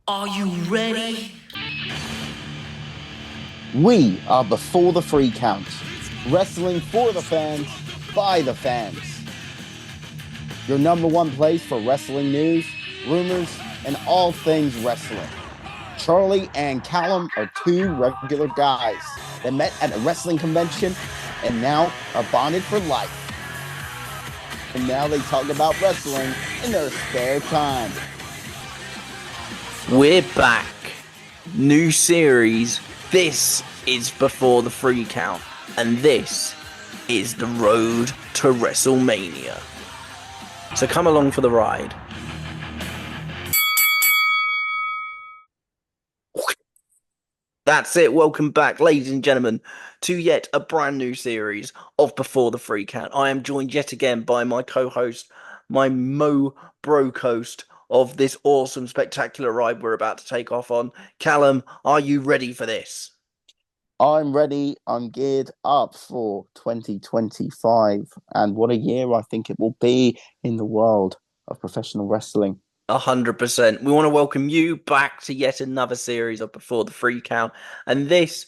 Are you ready? We are Before the Free Count. Wrestling for the fans, by the fans. Your number one place for wrestling news, rumors, and all things wrestling. Charlie and Callum are two regular guys that met at a wrestling convention and now are bonded for life. And now they talk about wrestling in their spare time. We're back. New series. This is Before the Free Count. And this is the road to WrestleMania. So come along for the ride. That's it. Welcome back, ladies and gentlemen, to yet a brand new series of Before the Free Count. I am joined yet again by my co-host, my bro coast of this awesome, spectacular ride we're about to take off on. Callum, are you ready for this? I'm ready. I'm geared up for 2025. And what a year I think it will be in the world of professional wrestling. 100%. We want to welcome you back to yet another series of Before the Free Count. And this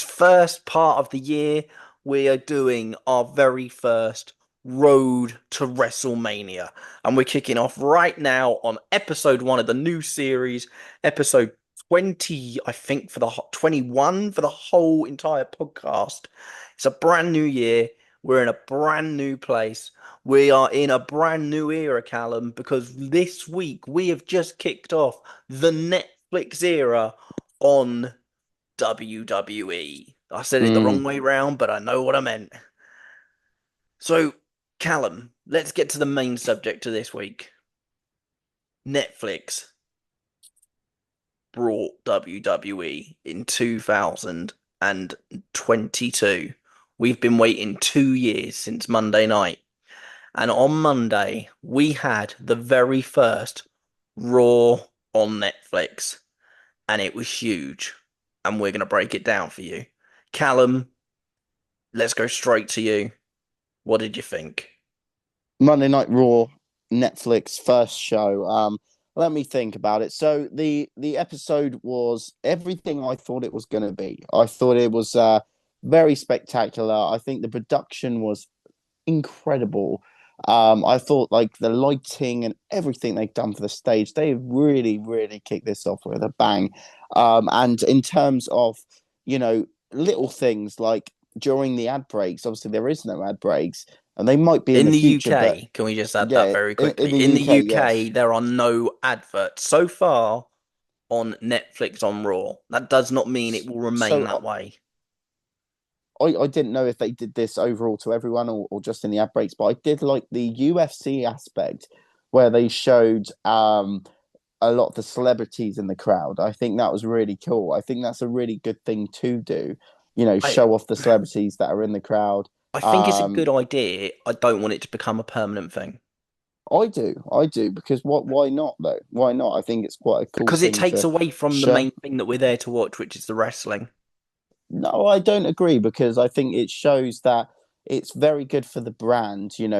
first part of the year, we are doing our very first road to WrestleMania. And we're kicking off right now on episode 1 of the new series, episode 20, I think, for the 21 for the whole entire podcast. It's a brand new year. We're in a brand new place. We are in a brand new era, Callum, because this week we have just kicked off the Netflix era on WWE. I said it the wrong way round, but I know what I meant. So, Callum, let's get to the main subject of this week. Netflix brought WWE in 2022. We've been waiting 2 years since Monday night. And on Monday, we had the very first Raw on Netflix. And it was huge. And we're going to break it down for you. Callum, let's go straight to you. What did you think? Monday Night Raw, Netflix first show. Let me think about it. So the episode was everything I thought it was going to be. I thought it was very spectacular. I think the production was incredible. I thought like the lighting and everything they've done for the stage, they really, really kicked this off with a bang. And in terms of, little things like during the ad breaks, obviously there is no ad breaks, and they might be in In the the future, UK, but can we just add that yeah, very in quickly? the In the UK, UK, yes. there are no adverts so far on Netflix on Raw. That does not mean it will remain that So way. I didn't know if they did this overall to everyone or just in the ad breaks, but I did like the UFC aspect where they showed a lot of the celebrities in the crowd. I think that was really cool. I think that's a really good thing to do. I Show off the celebrities that are in the crowd. I think it's a Um, good idea. I don't want it to become a permanent thing I do, because what? Why not though? Why not? I think it's quite a cool because it thing takes to away from the show. main thing that we're there to watch, which is the wrestling. No, I don't agree because I think it shows that it's very good for the brand, in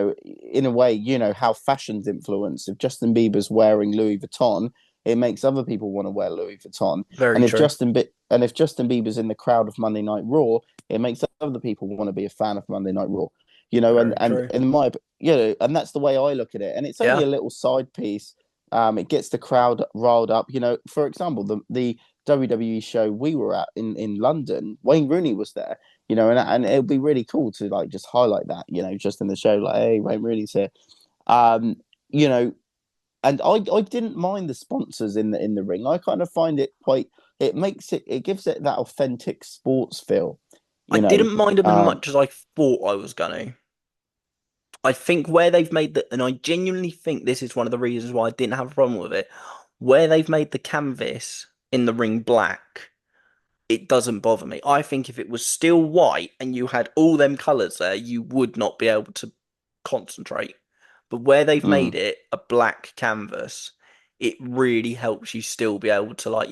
a way, how fashion's influenced. If Justin Bieber's wearing Louis Vuitton, it makes other people want to wear Louis Vuitton. Very And if true. Justin Bieber's in the crowd of Monday Night Raw, it makes other people want to be a fan of Monday Night Raw. And Very true. in my and that's the way I look at it. And it's only Yeah. a little side piece. It gets the crowd riled up. For example, the WWE show we were at in London, Wayne Rooney was there, and it would be really cool to like just highlight that, just in the show, like, hey, Wayne Rooney's here. Um, you know, and I didn't mind the sponsors in the ring. I kind of find it quite it gives it that authentic sports feel, I you know. didn't mind them as Um much as I thought I was gonna. I think where they've made the, and I genuinely think this is one of the reasons why I didn't have a problem with it, where they've made the canvas in the ring black, it doesn't bother me. I think if it was still white and you had all them colours there, you would not be able to concentrate. But where they've made mm. it a black canvas, it really helps you still be able to, like,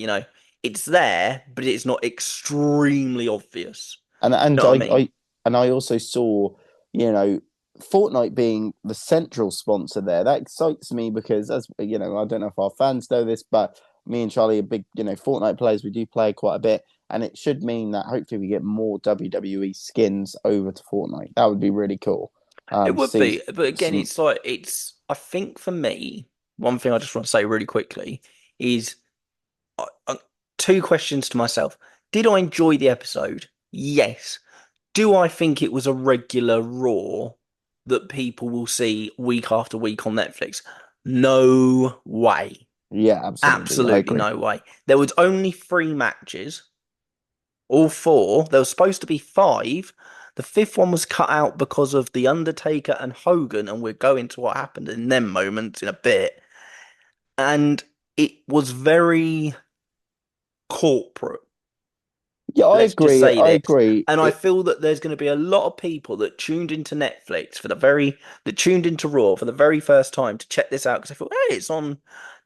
it's there, but it's not extremely obvious. and You and know what I I, mean? I and I also saw, you know, Fortnite being the central sponsor there. That excites me because, as you know, I don't know if our fans know this, but me and Charlie are big, Fortnite players. We do play quite a bit, and it should mean that hopefully we get more WWE skins over to Fortnite. That would be really cool. It would See be, but again, some. it's like it's. I think for me, one thing I just want to say really quickly is uh, uh, two questions to myself. Did I enjoy the episode? Yes. Do I think it was a regular Raw that people will see week after week on Netflix? No way. Yeah, absolutely. I Absolutely agree. no way. There was only three matches, all four. There was supposed to be five. The fifth one was cut out because of The Undertaker and Hogan, and we'll go into what happened in them moments in a bit. And it was very corporate. Yeah, I Let's just agree. say I this. agree. And I feel that there's going to be a lot of people that tuned into Netflix that tuned into Raw for the very first time to check this out because they thought, hey, it's on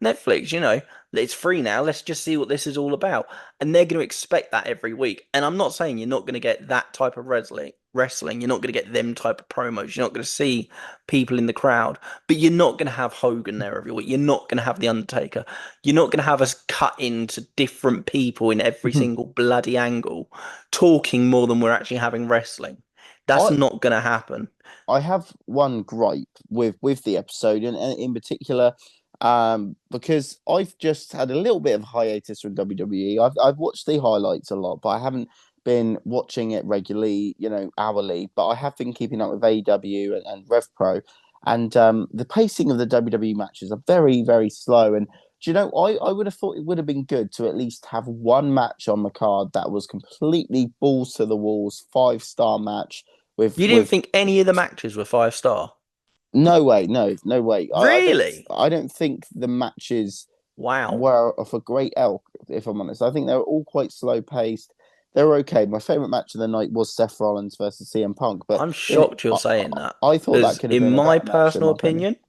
Netflix, it's free now. Let's just see what this is all about. And they're going to expect that every week. And I'm not saying you're not going to get that type of wrestling. You're not going to get them type of promos. You're not going to see people in the crowd, but you're not going to have Hogan there every week. You're not going to have The Undertaker. You're not going to have us cut into different people in every single bloody angle, talking more than we're actually having wrestling. That's I not going to happen. I have one gripe with the episode, and in particular, because I've just had a little bit of hiatus from WWE. I've watched the highlights a lot, but I haven't been watching it regularly, hourly. But I have been keeping up with AEW and Rev Pro, and the pacing of the WWE matches are very, very slow. And do you know, I would have thought it would have been good to at least have one match on the card that was completely balls to the walls, 5-star match You didn't with think any of the matches were 5 star? no way, no way. Really? I don't think the matches Wow. were of a great elk, if I'm honest. I think they were all quite slow paced. They were okay. My favorite match of the night was Seth Rollins versus CM Punk, but I'm in it, shocked you're saying that I thought that because, could have in been a my better match, in personal my opinion. opinion,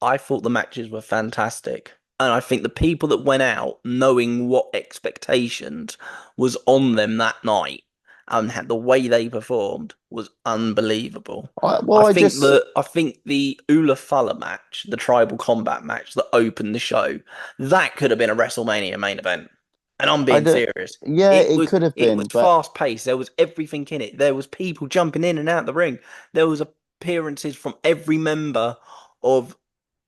I thought the matches were fantastic. And I think the people that went out knowing what expectations was on them that night and had the way they performed was unbelievable. Well, I just I think the Ula Fuller match, the tribal combat match that opened the show, that could have been a WrestleMania main event. And I'm I being don't. serious. Yeah, it could have It was been, but fast paced. There was everything in it. There was people jumping in and out the ring. There was appearances from every member of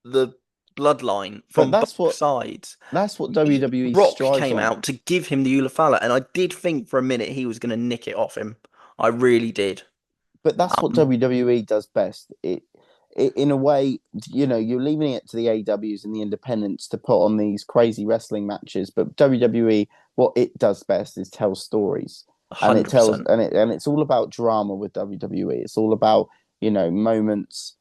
the bloodline but from both sides. that's what WWE Rock strives came on. out to give him the Ulafala, and I did think for a minute he was going to nick it off him. I really did. But that's what Um, WWE does best. In a way, you're leaving it to the AWs and the independents to put on these crazy wrestling matches. But WWE, what it does best is tell stories, and it tells, 100%. and it's all about drama with WWE. It's all about moments,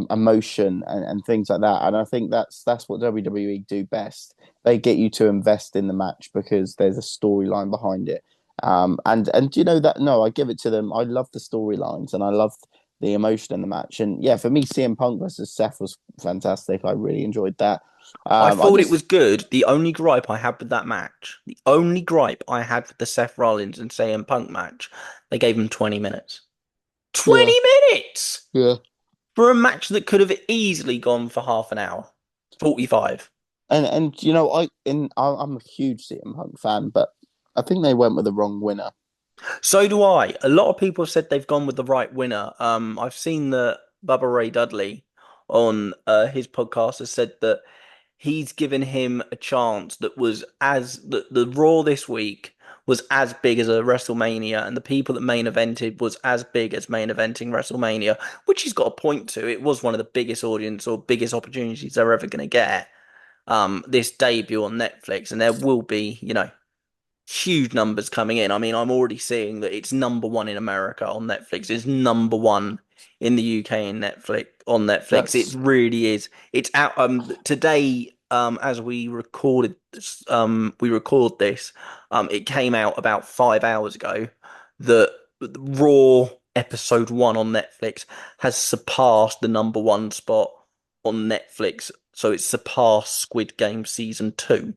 emotion, and things like that. And I think that's what WWE do best. They get you to invest in the match because there's a storyline behind it. And you know that no, I give it to them. I love the storylines and I love the emotion in the match. And yeah, for me, CM Punk versus Seth was fantastic. I really enjoyed that. I I thought it just was good. The only gripe I had with that match, the only gripe I had with the Seth Rollins and CM Punk match, they gave him 20 minutes. yeah 20 minutes yeah. for a match that could have easily gone for half an hour. 45. And I'm a huge CM Punk fan, but I think they went with the wrong winner. So do I. A lot of people have said they've gone with the right winner. I've seen that Bubba Ray Dudley on his podcast has said that he's given him a chance that was as the Raw this week was as big as a WrestleMania, and the people that main evented was as big as main eventing WrestleMania, which he's got a point to. It was one of the biggest audience or biggest opportunities they're ever going to get. This debut on Netflix, and there will be, huge numbers coming in. I mean, I'm already seeing that it's number one in America on Netflix. It's number one in the UK in Netflix on Netflix. It That's really is. It's out today. As we record this. It came out about 5 hours ago. That Raw episode one on Netflix has surpassed the number one spot on Netflix. So it's surpassed Squid Game season two,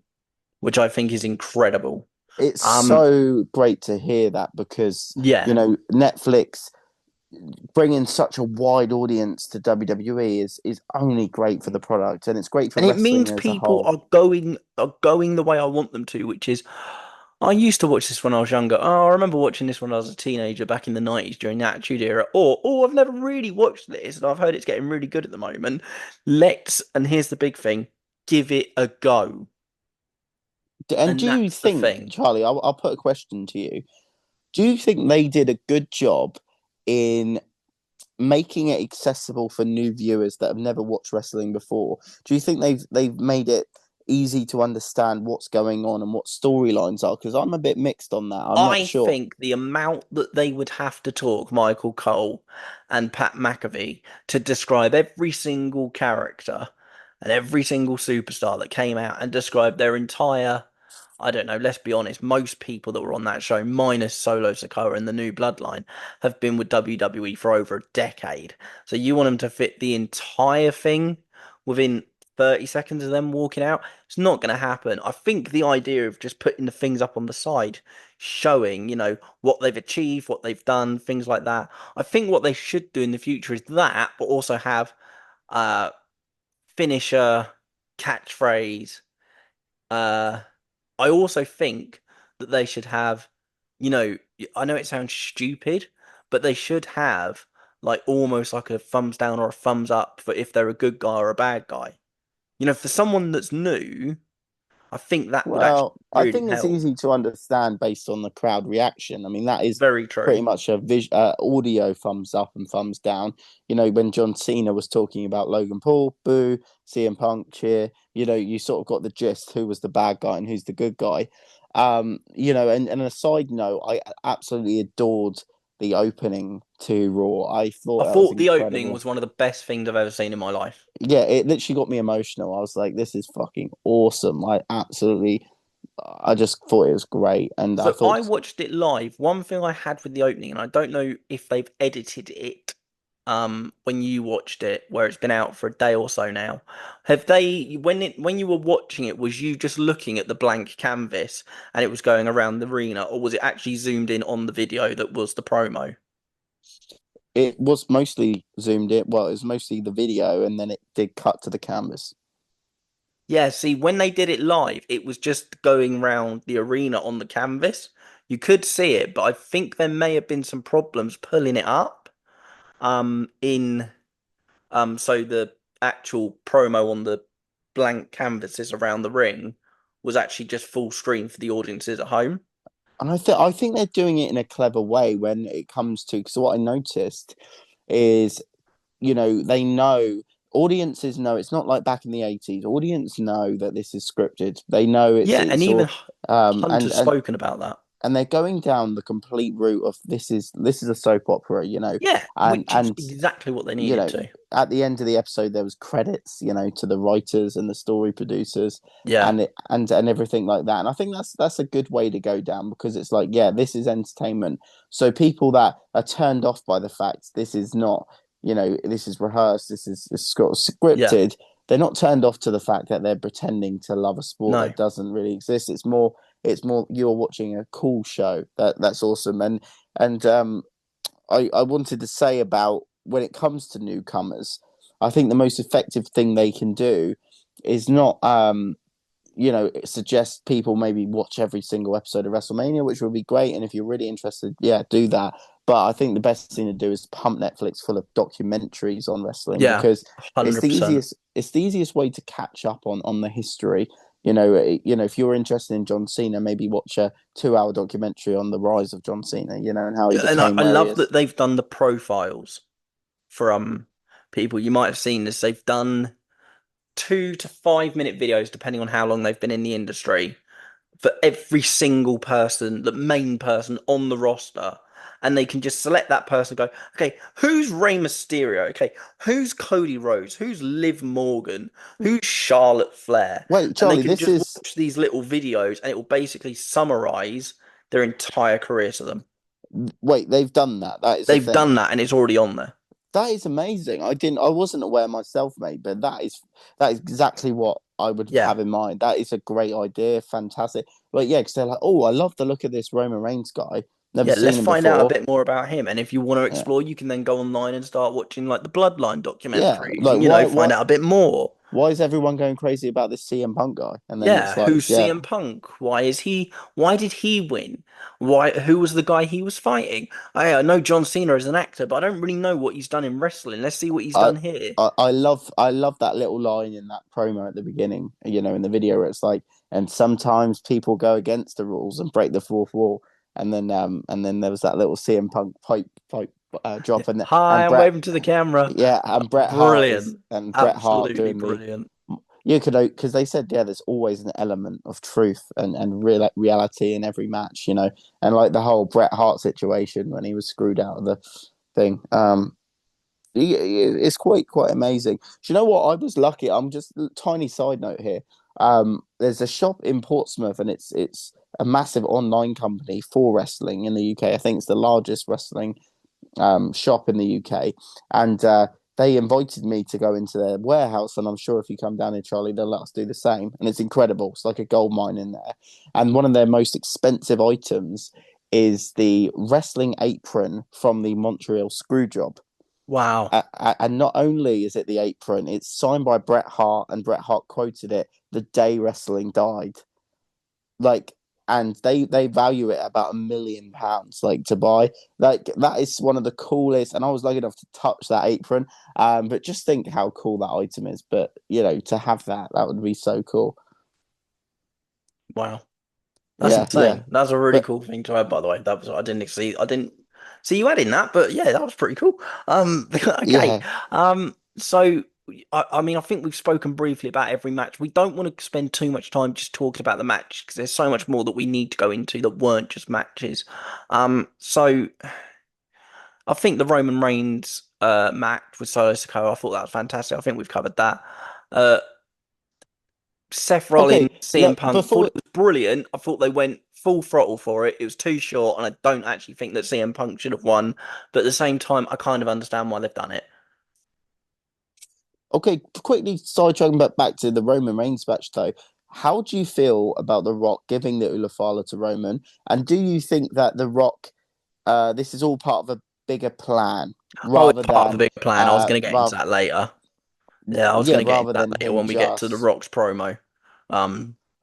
which I think is incredible. it's Um, so great to hear that because yeah, Netflix. bringing such a wide audience to WWE is only great for the product, and it's great for And it wrestling means as a people whole. are going the way I want them to, which is I used to watch this when I was younger. Oh, I remember watching this when I was a teenager back in the 90s during the Attitude Era. Or, oh, I've never really watched this and I've heard it's getting really good at the moment. And here's the big thing, give it a go. And And do you that's the think, thing. Charlie? I'll put a question to you. Do you think they did a good job in making it accessible for new viewers that have never watched wrestling before? Do you think they've made it easy to understand what's going on and what storylines are? Because I'm a bit mixed on that. I'm not I sure. think the amount that they would have to talk, Michael Cole and Pat McAfee, to describe every single character and every single superstar that came out and describe their entire, I don't know, let's be honest, most people that were on that show, minus Solo Sikoa and the New Bloodline, have been with WWE for over a decade. So you want them to fit the entire thing within 30 seconds of them walking out? It's not going to happen. I think the idea of just putting the things up on the side showing, what they've achieved, what they've done, things like that. I think what they should do in the future is that, but also have uh finisher, catchphrase. Uh, I also think that they should have, you know, I know it sounds stupid, but they should have like almost like a thumbs down or a thumbs up for if they're a good guy or a bad guy. For someone that's new, I think that would actually Well, I really think it's help. easy to understand based on the crowd reaction. I mean, that is Very pretty true. much a audio thumbs up and thumbs down. When John Cena was talking about Logan Paul, boo, CM Punk, cheer. You sort of got the gist who was the bad guy and who's the good guy. And a side note, I absolutely adored the opening to Raw. I I thought that was thought the opening incredible. was one of the best things I've ever seen in my life. Yeah, it literally got me emotional. I was like, this is fucking awesome. I just thought it was great. And I So I thought watched it live. One thing I had with the opening, and I don't know if they've edited it when you watched it, where it's been out for a day or so now. Have they when you were watching it, was you just looking at the blank canvas and it was going around the arena, or was it actually zoomed in on the video that was the promo? it was mostly zoomed in. Well, it was mostly the video, and then it did cut to the canvas. Yeah, see, when they did it live, it was just going round the arena on the canvas. You could see it, but I think there may have been some problems pulling it up. In So the actual promo on the blank canvases around the ring was actually just full screen for the audiences at home. And I think they're doing it in a clever way when it comes to, because what I noticed is, they know, audiences know, it's not like back in the 80s. Audience know that this is scripted. They know it's Yeah, and it's even all Hunter's spoken about that. and they're going down the complete route of this is a soap opera, Yeah, and which is and exactly what they you needed know, to. at the end of the episode, there was credits, to the writers and the story producers, Yeah, and everything like that. And I think that's a good way to go down because it's like, yeah, this is entertainment. So people that are turned off by the fact this is not, this is rehearsed, this is yeah, scripted. They're not turned off to the fact that they're pretending to love a sport no, that doesn't really exist. It's more you're watching a cool show that's awesome. And I wanted to say about when it comes to newcomers, I think the most effective thing they can do is not, suggest people maybe watch every single episode of WrestleMania, which would be great. And if you're really interested, yeah, do that. But I think the best thing to do is pump Netflix full of documentaries on wrestling yeah, because it's the 100%. easiest. It's the easiest way to catch up on the history. If you're interested in John Cena, maybe watch a 2 hour documentary on the rise of John Cena, and how he And I, became I where he love is. that they've done the profiles for people. You might have seen this. They've done 2 to 5 minute videos, depending on how long they've been in the industry, for every single person, the main person on the roster. And they can just select that person and go, okay, who's Rey Mysterio? Okay, who's Cody Rhodes? Who's Liv Morgan? Who's Charlotte Flair? Wait, And they Charlie, can this just is watch these little videos and it will basically summarize their entire career to them. wait, they've done that. That is a They've thing. done that and it's already on there. That is amazing. I wasn't aware myself, mate, but that is exactly what I would Yeah. have in mind. That is a great idea, fantastic. But yeah, because they're like, oh, I love the look of this Roman Reigns guy. Never Yeah, let's seen him find out a before. bit more about him. And if you want to Yeah, explore, you can then go online and start watching like the Bloodline yeah. documentaries Like and, find out a bit more. why is everyone going crazy about this CM Punk guy? And then it's Yeah, like, who's yeah, CM Punk? Why did he win? Who was the guy he was fighting? I know John Cena is an actor, but I don't really know what he's done in wrestling. Let's see what he's I, done here. I love that little line in that promo at the beginning, in the video where it's like, and sometimes people go against the rules and break the fourth wall, and then there was that little CM Punk pipe drop, Hi, and I'm Bret, waving to the camera. yeah, and Brilliant. Bret Hart Absolutely doing the, brilliant. you could, because they said, yeah, there's always an element of truth and reality in every match, and like the whole Bret Hart situation when he was screwed out of the thing. It's quite amazing. Do you know what? I was lucky. I'm just tiny side note here. There's a shop in Portsmouth, and it's a massive online company for wrestling in the UK. I think it's the largest wrestling shop in the UK, and they invited me to go into their warehouse. And I'm sure if you come down here, Charlie, they'll let us do the same. And it's incredible. It's like a gold mine in there. And one of their most expensive items is the wrestling apron from the Montreal Screwjob. Wow. And not only is it the apron, it's signed by Bret Hart, and Bret Hart quoted it the day wrestling died. Like, and they value it at about £1 million, like to buy. Like that is one of the coolest. And I was lucky enough to touch that apron. But just think how cool that item is. But to have that would be so cool. Wow. That's Yeah, yeah. insane. That's a really But cool thing to have, by the way. That was I didn't see you adding that, but yeah, that was pretty cool. Okay. yeah, So I mean, I think we've spoken briefly about every match. We don't want to spend too much time just talking about the match because there's so much more that we need to go into that weren't just matches. So I think the Roman Reigns match with Solo Sikoa, I thought that was fantastic. I think we've covered that. Uh, Seth Rollins, okay. CM Look, Punk, thought it was brilliant. I thought they went full throttle for it. It was too short, and I don't actually think that CM Punk should have won. But at the same time, I kind of understand why they've done it. okay, quickly sidetracking back to the Roman Reigns match though. How do you feel about The Rock giving the Ulafala to Roman? And do you think that The Rock, this is all part of a bigger plan Oh, rather it's part of the than, bigger plan. I was going to get into rather, that later. Yeah, I was yeah, going to get into rather that than later him when we get to the just, Rock's promo,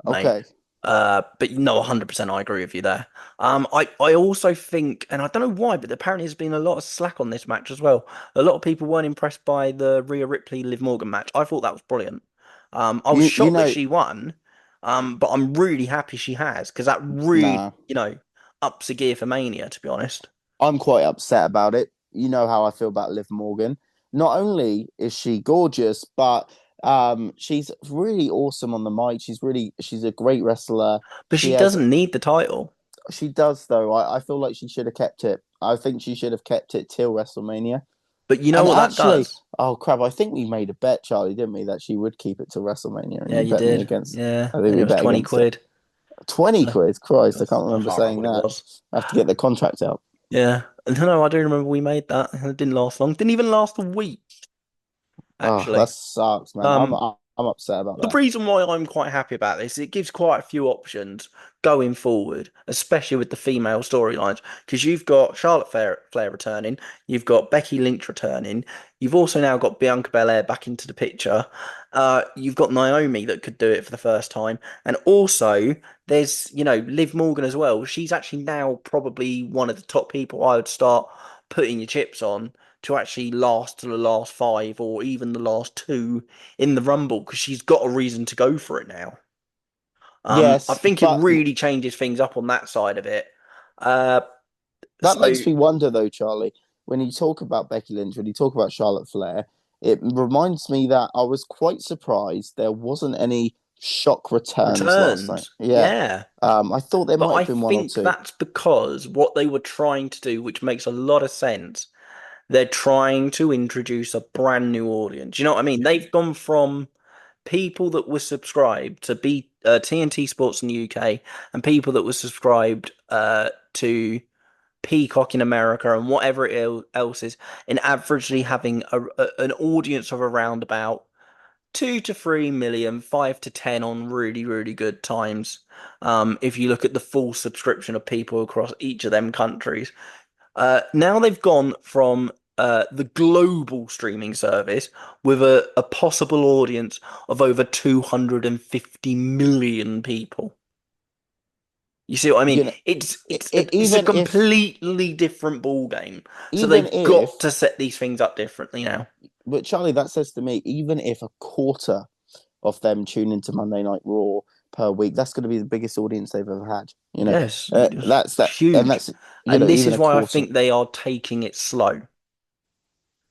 mate. okay. But no, 100% I agree with you there. I also think, and I don't know why, but apparently there's been a lot of slack on this match as well. A lot of people weren't impressed by the Rhea Ripley Liv Morgan match. I thought that was brilliant. I was You shocked that know, she won, but I'm really happy she has because that really, nah, ups the gear for Mania, to be honest. I'm quite upset about it. You know how I feel about Liv Morgan. Not only is she gorgeous, but she's really awesome on the mic. She's a great wrestler. But She she has doesn't need the title. She does though. I feel like she should have kept it. I think she should have kept it till WrestleMania. But you know And what that actually, does? oh crap! I think we made a bet, Charlie, didn't we, that she would keep it till WrestleMania, and Yeah, you you bet me did. against. Yeah, I think and we it was bet 20 against it. quid. 20 quid, Christ! I can't I remember can't remember saying what it that. was. I have to get the contract out. Yeah. No, I do remember we made that. It didn't last long. Didn't even last a week, Oh, that actually. sucks, man. Um, I'm upset about the that. reason why I'm quite happy about this, it gives quite a few options going forward, especially with the female storylines, because you've got Flair returning, you've got Becky Lynch returning, you've also now got Bianca Belair back into the picture, you've got Naomi that could do it for the first time, and also there's Liv Morgan as well. She's actually now probably one of the top people I would start putting your chips on to actually last to the last five or even the last two in the Rumble because she's got a reason to go for it now. I Yes, think it but really changes things up on that side of it. Uh, that so makes me wonder, though, Charlie, when you talk about Becky Lynch, when you talk about Charlotte Flair, it reminds me that I was quite surprised there wasn't any shock returns last night. returns, Yeah. yeah. I thought there But might I have been one or think two. that's because what they were trying to do, which makes a lot of sense, they're trying to introduce a brand new audience. You know what I mean? They've gone from people that were subscribed to TNT Sports in the UK and people that were subscribed to Peacock in America and whatever else is, in averagely having an audience of around about 2 to 3 million, 5 to 10 on really, really good times. If you look at the full subscription of people across each of them countries, now they've gone from the global streaming service with a possible audience of over 250 million people. You see what I mean? You know, It's a even if completely different ball game. So even they've got if to set these things up differently now. but Charlie, that says to me, even if a quarter of them tune into Monday Night Raw per week, that's going to be the biggest audience they've ever had. Yes, That's that, and huge. that's And this even is a why I quarter. think they are taking it slow.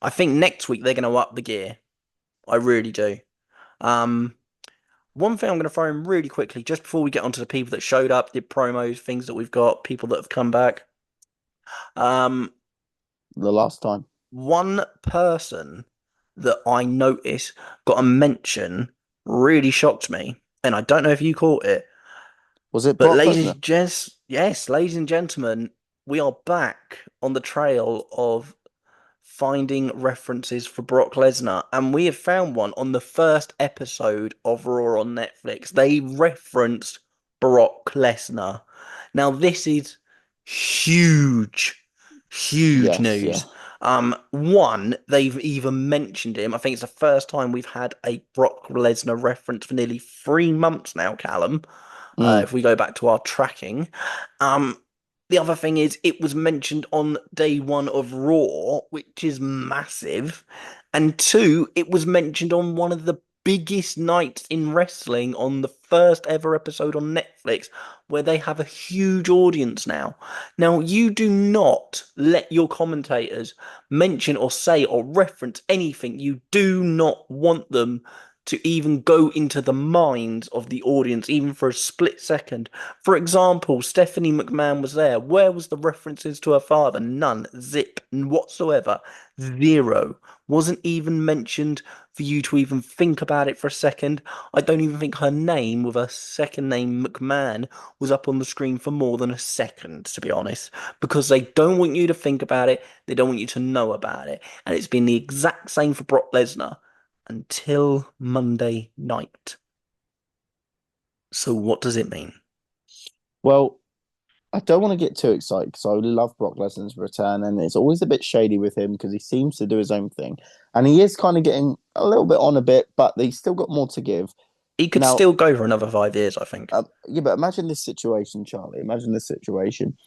I think next week they're going to up the gear. I really do. Um, One thing I'm going to throw in really quickly, just before we get onto the people that showed up, did promos, things that we've got, people that have come back. Um, The last time One person that I noticed got a mention really shocked me, and I don't know if you caught it, was it but Brock Lesnar? yes, ladies and gentlemen, we are back on the trail of finding references for Brock Lesnar, and we have found one on the first episode of Raw on Netflix. They referenced Brock Lesnar. Now, this is huge, huge Yes, yeah. news. One, they've even mentioned him. I think it's the first time we've had a Brock Lesnar reference for nearly 3 months now, Callum. Mm. If we go back to our tracking, um, the other thing is, it was mentioned on day one of Raw, which is massive. And two, it was mentioned on one of the biggest nights in wrestling on the first ever episode on Netflix, where they have a huge audience now. Now, you do not let your commentators mention or say or reference anything. You do not want them to even go into the minds of the audience, even for a split second. For example, Stephanie McMahon was there. Where was the references to her father? None. Zip. Whatsoever. Zero. Wasn't even mentioned for you to even think about it for a second. I don't even think her name, with her second name McMahon, was up on the screen for more than a second, to be honest. Because they don't want you to think about it. They don't want you to know about it. And it's been the exact same for Brock Lesnar until Monday night. So what does it mean? Well, I don't want to get too excited because I love Brock Lesnar's return, and it's always a bit shady with him because he seems to do his own thing, and he is kind of getting a little bit on a bit, but he's still got more to give. He could Now, still go for another 5 years, I think. yeah, but imagine this situation, Charlie. Imagine this situation: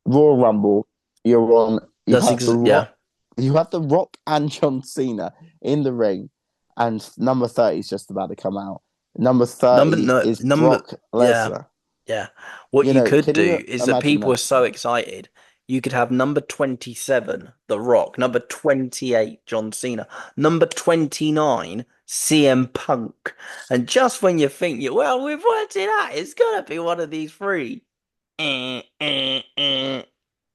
Royal Rumble. You're on. Yeah. You have the Rock and John Cena in the ring, and number 30 is just about to come out. Number Number 30 no is number Brock yeah, Lesnar. yeah. What you could Can you do is that imagine people that? are so excited. You could have number 27, The Rock, number 28, John Cena, number 29, CM Punk. And just when you think well, we've worked it out, it's gotta be one of these three.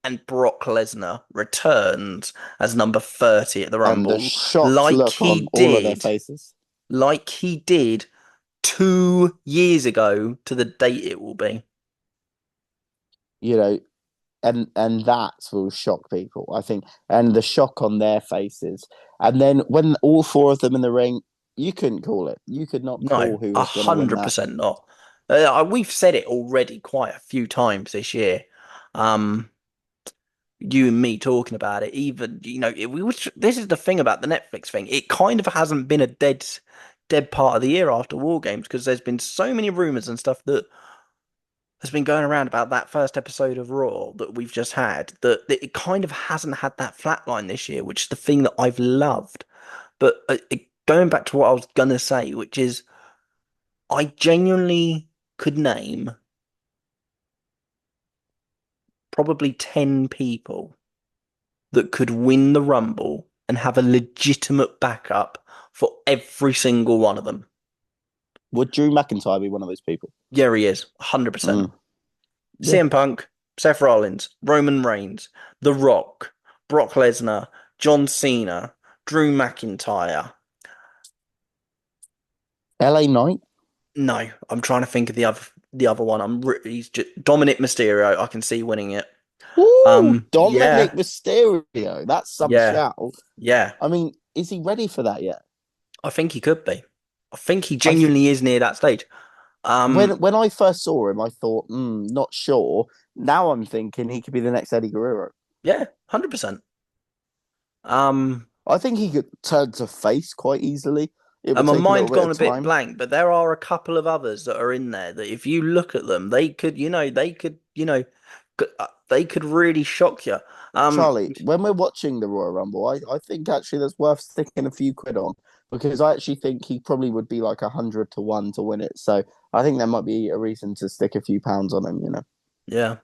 And Brock Lesnar returns as number 30 at the And the Rumble, shocked like look he on all of their did, faces. like he did 2 years ago to the date it will be. You know, and that will shock people, I think, and the shock on their faces. And then when all four of them in the ring, you couldn't call it. You could not No, call who a was going to win hundred that. percent not. We've said it already quite a few times this year. Um, you and me talking about it. Even this is the thing about the Netflix thing. It kind of hasn't been a dead part of the year after War Games because there's been so many rumors and stuff that has been going around about that first episode of Raw that we've just had that it kind of hasn't had that flatline this year, which is the thing that I've loved. But going back to what I was gonna say, which is I genuinely could name probably 10 people that could win the Rumble and have a legitimate backup for every single one of them. Would Drew McIntyre be one of those people? Yeah, he is, 100%. Mm, yeah. CM Punk, Seth Rollins, Roman Reigns, The Rock, Brock Lesnar, John Cena, Drew McIntyre. LA Knight. No, I'm trying to think of the other one. He's just Dominic Mysterio. I can see winning it. Ooh, Yeah, Dominic Mysterio. That's some yeah, shout. yeah. I mean, is he ready for that yet? I think he could be. I think he I th- genuinely is near that stage. Um, when I first saw him, I thought, not sure. Now I'm thinking he could be the next Eddie Guerrero. yeah, 100%. Um, I think he could turn to face quite easily. It would my take a little mind's bit gone of a bit time. blank, but there are a couple of others that are in there that if you look at them, they could really shock you. Um, Charlie, when we're watching the Royal Rumble, I think actually that's worth sticking a few quid on because I actually think he probably would be like 100 to 1 to win it. So I think there might be a reason to stick a few pounds on him. yeah.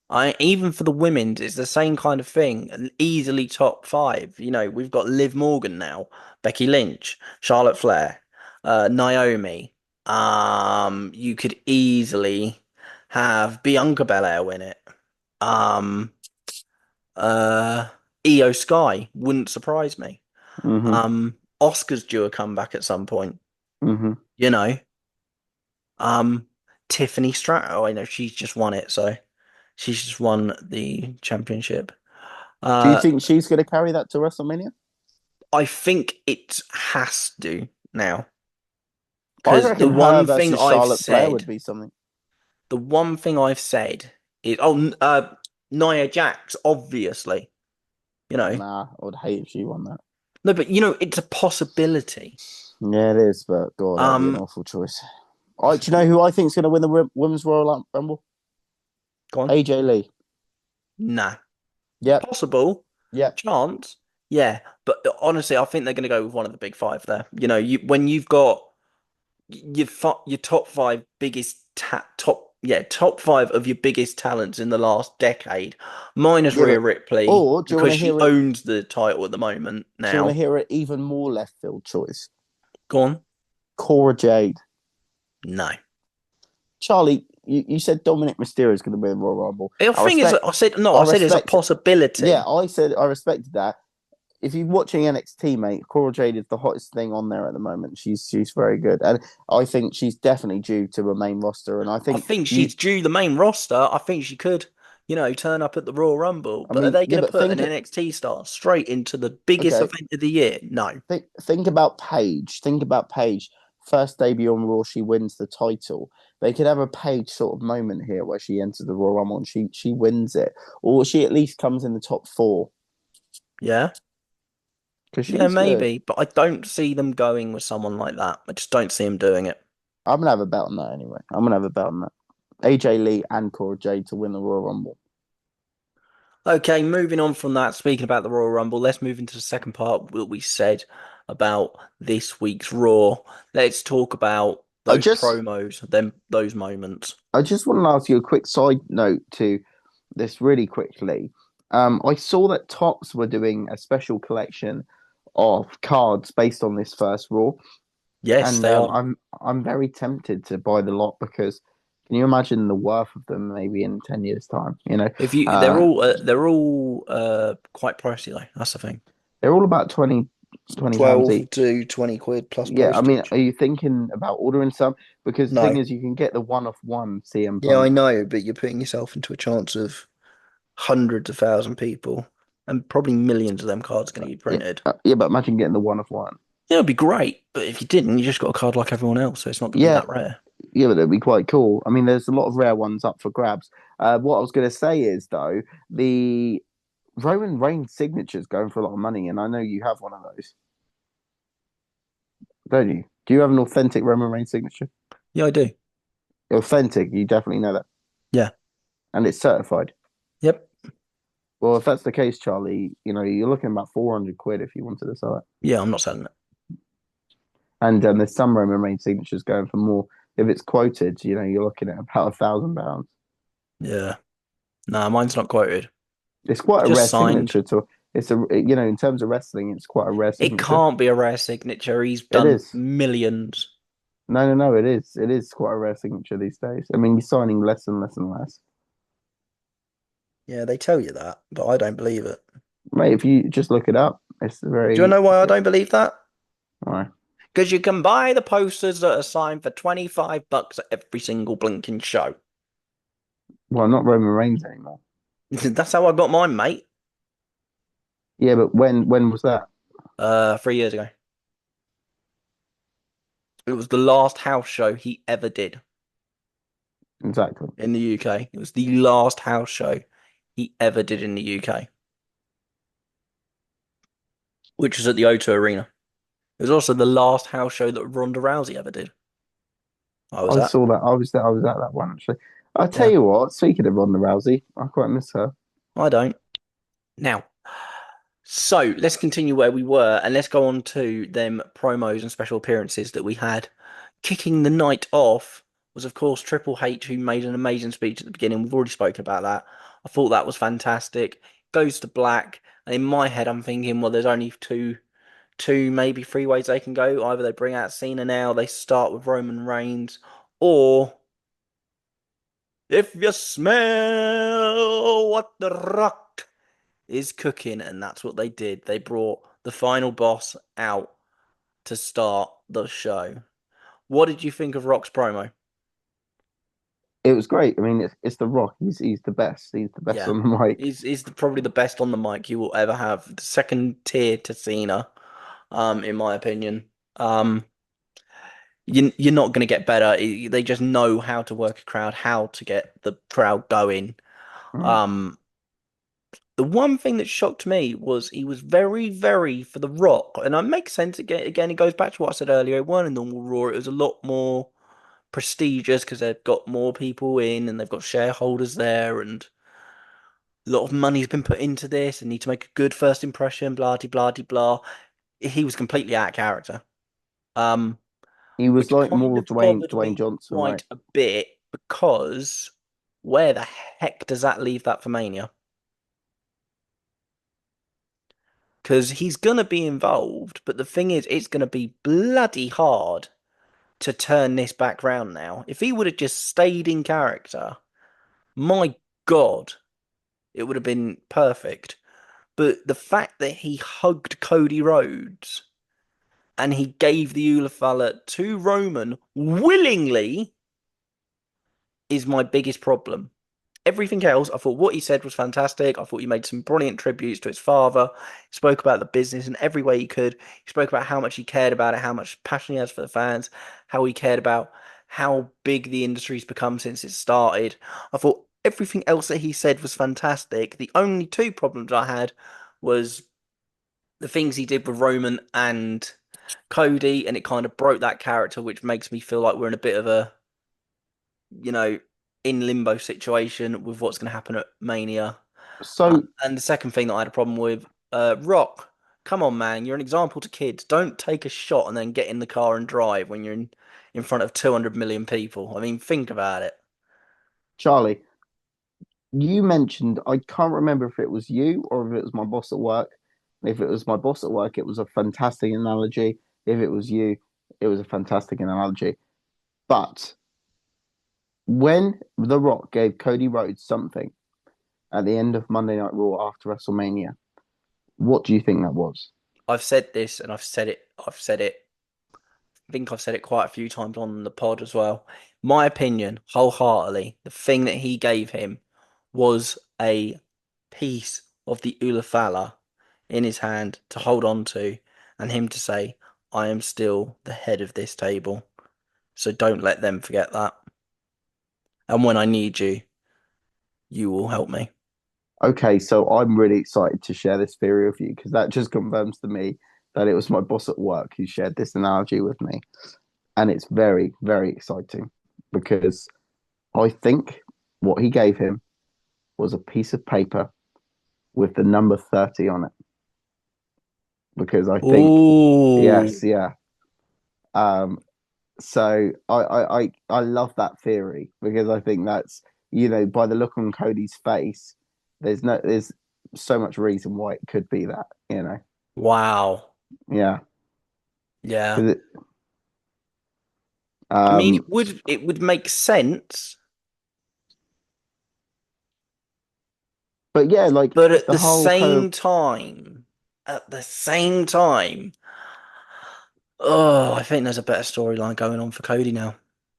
I even for the women's, it's the same kind of thing. Easily top five. We've got Liv Morgan now, Becky Lynch, Charlotte Flair, Naomi. You could easily have Bianca Belair win it. Um, uh, Io Sky wouldn't surprise me. Hmm. Oscar's due a comeback at some point. Hmm. You know. Um, Tiffany Stratton. Oh, I know she's just won it, so she's just won the championship. Do you Uh, think she's going to carry that to WrestleMania? I think it has to now I because reckon her versus Charlotte Flair would be something. the one thing I've said is, Nia Jax, obviously, you know, Nah, I would hate if she won that. no, but it's a possibility. Yeah, it is, but God, that'd be an Um, awful choice. Do you know who I think's going to win the Women's Royal Rumble? go on, AJ Lee. nah, Yep, possible yep. chance, yeah, but honestly, I think they're going to go with one of the big five there. When you've got your top five biggest top five of your biggest talents in the last decade, minus Yeah, Rhea but Ripley or do you want because to she hear it? owns the title at the moment Do you want to now. hear an even more left field choice? Go on. Cora Jade. No. Charlie, you said Dominic Mysterio is going to win the Royal Rumble. The I thing is, respect. I said no. I I said it's a respect. Yeah, possibility. I said I respected that. If you're watching NXT, mate, Cora Jade is the hottest thing on there at the moment. She's very good, and I think she's definitely due to a main roster. And I I think think you, she's due the main roster. I think she could, turn up at the Royal Rumble. I But are mean, they yeah, going to but put an NXT star straight into the biggest okay, event of the year? No. think about Paige. Think about Paige. First debut on Raw, she wins the title. They could have a Paige sort of moment here where she enters the Royal Rumble and she wins it, or she at least comes in the top four Yeah. because Yeah, she's good. maybe, but I don't see them going with someone like that. I just don't see them doing it. I'm gonna have a bet on that anyway. I'm gonna have a bet on that. AJ Lee and Cora Jade to win the Royal Rumble. Okay, moving on from that, speaking about the Royal Rumble, let's move into the second part that we said about this week's Raw. Let's talk about I those just promos, those moments. I just want to ask you a quick side note to this really quickly. I saw that Topps were doing a special collection of cards based on this first Raw, Yes, and they are. I'm very tempted to buy the lot because can you imagine the worth of them maybe in 10 years' time? If you, Uh, they're all quite pricey though. That's the thing. they're all about 20 pounds 12 each. to 20 quid plus Yeah, I mean, postage. are you thinking about ordering some? Because the thing No. is, you can get the one off one CM Yeah, I Punk. know, but you're putting yourself into a chance of hundreds of thousand people, and probably millions of them cards going to be Yeah, printed. yeah, but imagine getting the one off one. Yeah, it'd be great, but if you didn't, you just got a card like everyone else, so it's not going to be Yeah, that rare. yeah, but it'd be quite cool. I mean, there's a lot of rare ones up for grabs. What I was going to say is though, the Roman Reigns signature's going for a lot of money, and I know you have one of those, don't you? Do you have an authentic Roman Reigns signature? Yeah, I do. Authentic, you definitely know that, Yeah. and it's certified. Yep. Well, if that's the case, Charlie, you're looking about 400 quid if you wanted to sell it. Yeah, I'm not selling it. And there's some Roman Reigns signatures going for more. If it's quoted, you're looking at about £1,000. Yeah. Nah, mine's not quoted. It's quite a Just rare signed. signature to. It's in terms of wrestling, it's quite a rare It signature. can't be a rare signature. He's It done is. millions. No, no, no. It is. It is quite a rare signature these days. I mean, you're signing less and less and less. Yeah, they tell you that, but I don't believe it. Mate, if you just look it up, it's Do you very. know why I don't believe that? All right. Because you can buy the posters that are signed for 25 bucks at every single blinking show. Well, not Roman Reigns anymore. That's how I got mine, mate. Yeah, but when was that? 3 years ago. It was the last house show he ever did Exactly. in the UK. It was the last house show he ever did in the UK, which was at the O2 Arena. It was also the last house show that Ronda Rousey ever did. I was I at. saw that. I was there. I was at that one actually. I tell Yeah, you what. Speaking of Ronda Rousey, I quite miss her. I don't. Now, so let's continue where we were and let's go on to them promos and special appearances that we had. Kicking the night off was, of course, Triple H, who made an amazing speech at the beginning. We've already spoken about that. I thought that was fantastic. Goes to black, and in my head, I'm thinking, well, there's only two, maybe three ways they can go. Either they bring out Cena now, they start with Roman Reigns, or if you smell what the Rock is cooking, and that's what they did. They brought the final boss out to start the show. What did you think of Rock's promo? It was great. I mean, it's The Rock. He's the best. He's the best Yeah, on the mic. he's probably the best on the mic you will ever have. The second tier to Cena, in my opinion. Um, you're not going to get better. They just know how to work a crowd, how to get the crowd going. Mm. Um, the one thing that shocked me was he was very, very for The Rock, and it makes sense. Again, it goes back to what I said earlier. It wasn't a normal Raw. It was a lot more prestigious because they've got more people in and they've got shareholders there, and a lot of money's been put into this and need to make a good first impression. Blah de blah de blah. He was completely out of character. Um, He was which like kind more of bothered Dwayne me Johnson, right? quite a bit because where the heck does that leave that for Mania? Because he's gonna be involved, but the thing is, it's gonna be bloody hard to turn this back round now. If he would have just stayed in character, my God, it would have been perfect. But the fact that he hugged Cody Rhodes and he gave the Ulafala to Roman willingly is my biggest problem. Everything else, I thought what he said was fantastic. I thought he made some brilliant tributes to his father. He spoke about the business in every way he could. He spoke about how much he cared about it, how much passion he has for the fans, how he cared about how big the industry's become since it started. I thought everything else that he said was fantastic. The only two problems I had was the things he did with Roman and Cody, and it kind of broke that character, which makes me feel like we're in a bit of a, you know, in limbo situation with what's going to happen at Mania. So, And the second thing that I had a problem with, Rock, come on, man, you're an example to kids. Don't take a shot and then get in the car and drive when you're in front of 200 million people. I mean, think about it. Charlie, you mentioned, I can't remember if it was you or if it was my boss at work. If it was my boss at work, it was a fantastic analogy. If it was you, it was a fantastic analogy. But when The Rock gave Cody Rhodes something at the end of Monday Night Raw after WrestleMania, what do you think that was? I've said this and I've said it think I've said it quite a few times on the pod as well. My opinion, wholeheartedly, the thing that he gave him was a piece of the Ulafala in his hand to hold on to, and him to say, I am still the head of this table. So don't let them forget that. And when I need you, you will help me. Okay, so I'm really excited to share this theory with you because that just confirms to me that it was my boss at work who shared this analogy with me. And it's very, very exciting because I think what he gave him was a piece of paper with the number 30 on it. Because I think, Ooh. yes, yeah. Um, so I love that theory because I think that's, by the look on Cody's face, there's so much reason why it could be that. Wow. Yeah. Yeah. 'Cause I mean, um, it would make sense, but yeah, like but at the the whole kind of, same time, oh, I think there's a better storyline going on for Cody now.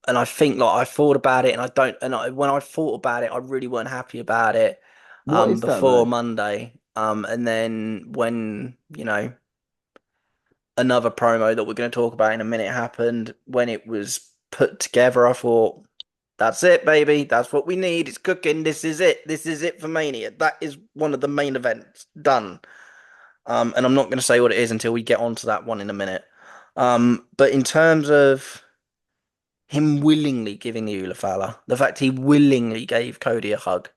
And I think like I thought about it and I don't and when I thought about it, I really weren't happy about it what is that before though? Monday. And then when, another promo that we're going to talk about in a minute happened when it was put together. I thought, that's it, baby. That's what we need. It's cooking. This is it. This is it for Mania. That is one of the main events. Done. And I'm not going to say what it is until we get onto that one in a minute. But in terms of him willingly giving the Ulafala, the fact he willingly gave Cody a hug,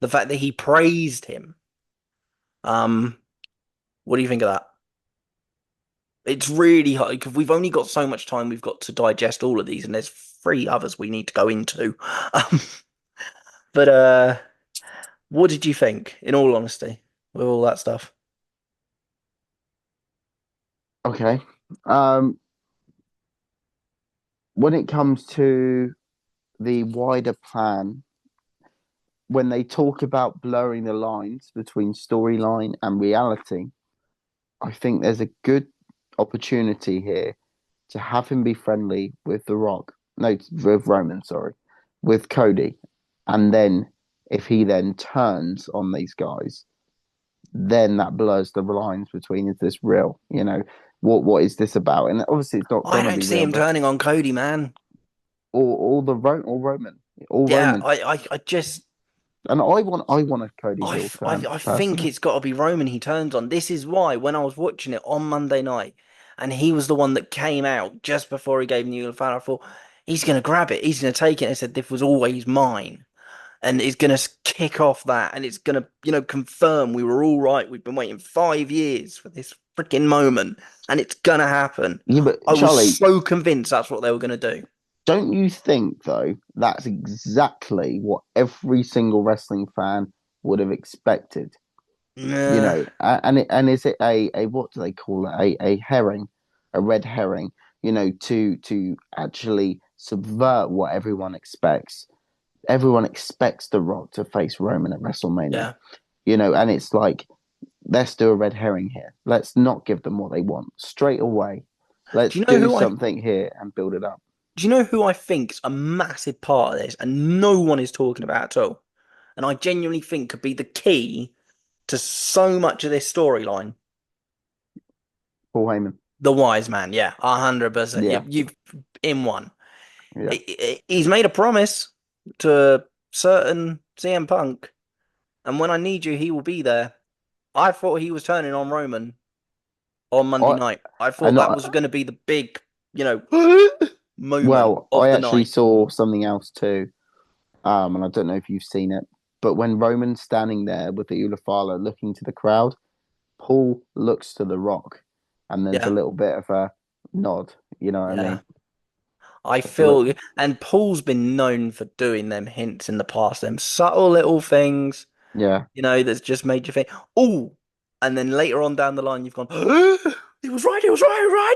the fact that he praised him, um, what do you think of that? It's really hard because we've only got so much time. We've got to digest all of these, and there's three others we need to go into. Um, but what did you think, in all honesty, with all that stuff? Okay. Um, when it comes to the wider plan, when they talk about blurring the lines between storyline and reality, I think there's a good opportunity here to have him be friendly with The Rock. No, with Roman, sorry, with Cody. And then if he then turns on these guys, then that blurs the lines between is this real? What is this about? And obviously it's not I gonna don't be see real, him but turning on Cody, man. all Roman. All Yeah, Roman. I just And I want a Cody heel turn, I think personally. it's got to be Roman he turns on. This is why when I was watching it on Monday night, and he was the one that came out just before he gave Newell fan, I thought he's gonna grab it, he's gonna take it. And said this was always mine, and it's gonna kick off that, and it's gonna confirm we were all right. We've been waiting 5 years for this freaking moment, and it's gonna happen. Yeah, but I was Charlie, so convinced that's what they were gonna do. don't you think though that's exactly what every single wrestling fan would have expected? Nah, And is it a what do they call it? A herring, a red herring, to actually subvert what everyone expects. Everyone expects The Rock to face Roman at WrestleMania, yeah. and it's like, let's do a red herring here. Let's not give them what they want straight away. Do Let's you know do who I something here and build it up. Do you know who I think's a massive part of this and no one is talking about at all? And I genuinely think could be the key to so much of this storyline. Paul Heyman. The wise man, yeah, 100%. Yeah, You've in one. yeah. He's made a promise to certain CM Punk, and when I need you, he will be there. I thought he was turning on Roman on Monday I night. I I thought that was not going to be the big, moment well. of I the actually night. saw something else too. And I don't know if you've seen it, but when Roman's standing there with the Ulafala looking to the crowd, Paul looks to The Rock, and there's a Yeah, little bit of a nod. You know what I yeah. mean? I A feel, little, and Paul's been known for doing them hints in the past, them subtle little things, yeah, that's just made you think, oh, and then later on down the line, you've gone, he was right, he was right, he was right.